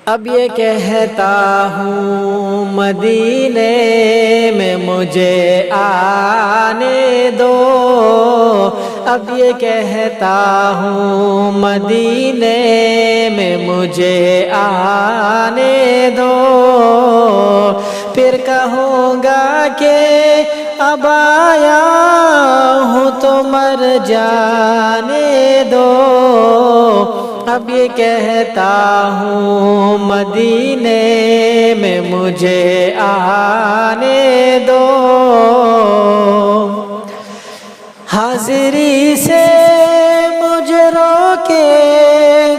اب یہ کہتا ہوں مدینے میں مجھے آنے دو، اب یہ کہتا ہوں مدینے میں مجھے آنے دو، پھر کہوں گا کہ اب آیا ہوں تو مر جانے دو، اب یہ کہتا ہوں مدینے میں مجھے آنے دو، حاضری سے مجھے روکے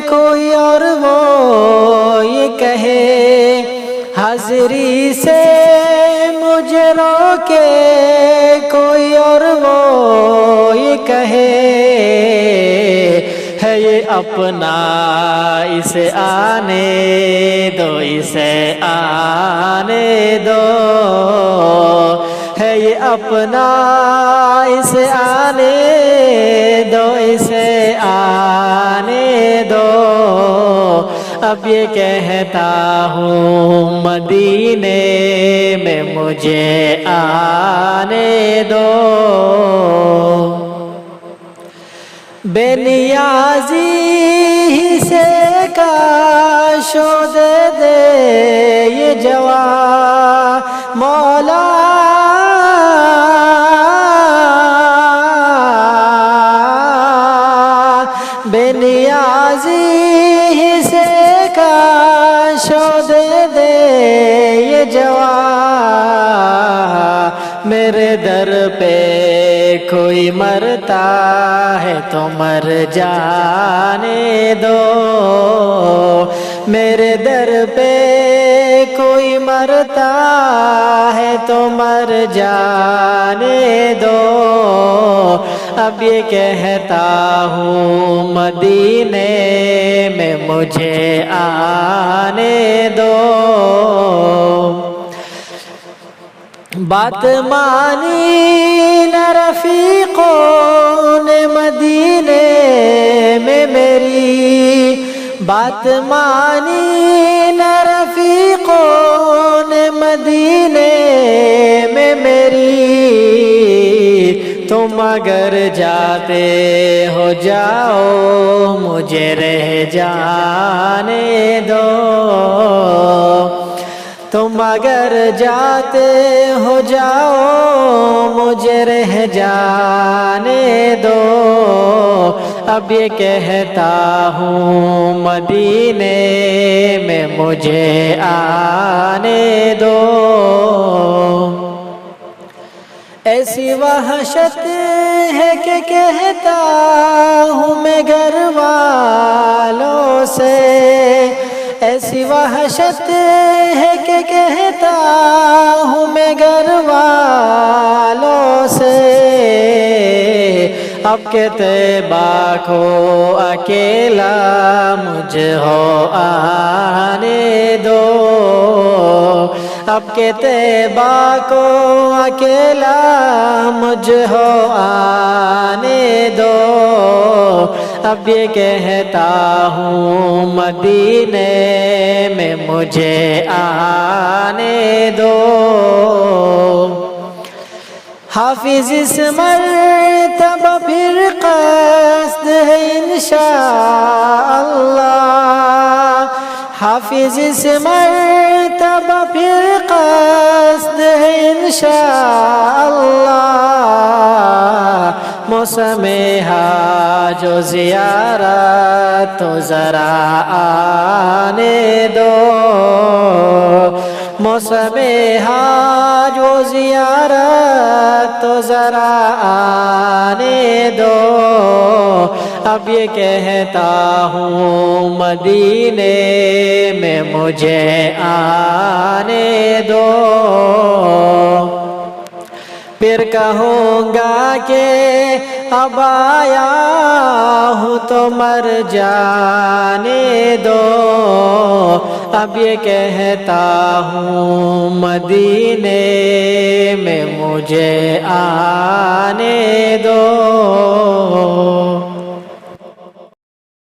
کوئی اور وہ یہ کہے، حاضری سے مجھے روکے کوئی اور وہ یہ کہے، ہے یہ اپنا اسے آنے دو، اسے آنے دو، ہے یہ اپنا اسے آنے دو، اسے آنے دو، اب یہ کہتا ہوں مدینے میں مجھے آنے دو، بے نیازی ہی سے کاش دے دے یہ جوان مولا، بے نیازی ہی سے کاش دے دے یہ جوان، میرے در پہ کوئی مرتا ہے تو مر جانے دو، میرے در پہ کوئی مرتا ہے تو مر جانے دو، اب یہ کہتا ہوں مدینے میں مجھے آنے دو، بات مانی نہ رفیقوں نے مدینے میں میری، بات مانی نہ رفیقوں نے مدینے میں میری، تم اگر جاتے ہو جاؤ مجھے رہ جانے دو، تم اگر جاتے ہو جاؤ مجھے رہ جانے دو، اب یہ کہتا ہوں مدینے میں مجھے آنے دو، ایسی وحشت ہے کہ کہتا ہوں میں گھر والوں سے، ایسی وحشت ہے کہ کہتا ہوں میں گھر والوں سے، اب کہ طیبہ کو اکیلا مجھ ہو آنے دو، اب کہ طیبہ کو اکیلا مجھ ہو آنے دو، اب یہ کہتا ہوں مدینے میں مجھے آنے دو، حافظ اس مرتبہ پھر قصد ہے انشاءاللہ، حافظ اس مرتبہ پھر قصد ہے انشاءاللہ، موسم حج و زیارت تو ذرا آنے دو، موسم حج و زیارت تو ذرا آنے دو، اب یہ کہتا ہوں مدینے میں مجھے آنے دو، پھر کہوں گا کہ اب آیا ہوں تو مر جانے دو، اب یہ کہتا ہوں مدینے میں مجھے آنے دو۔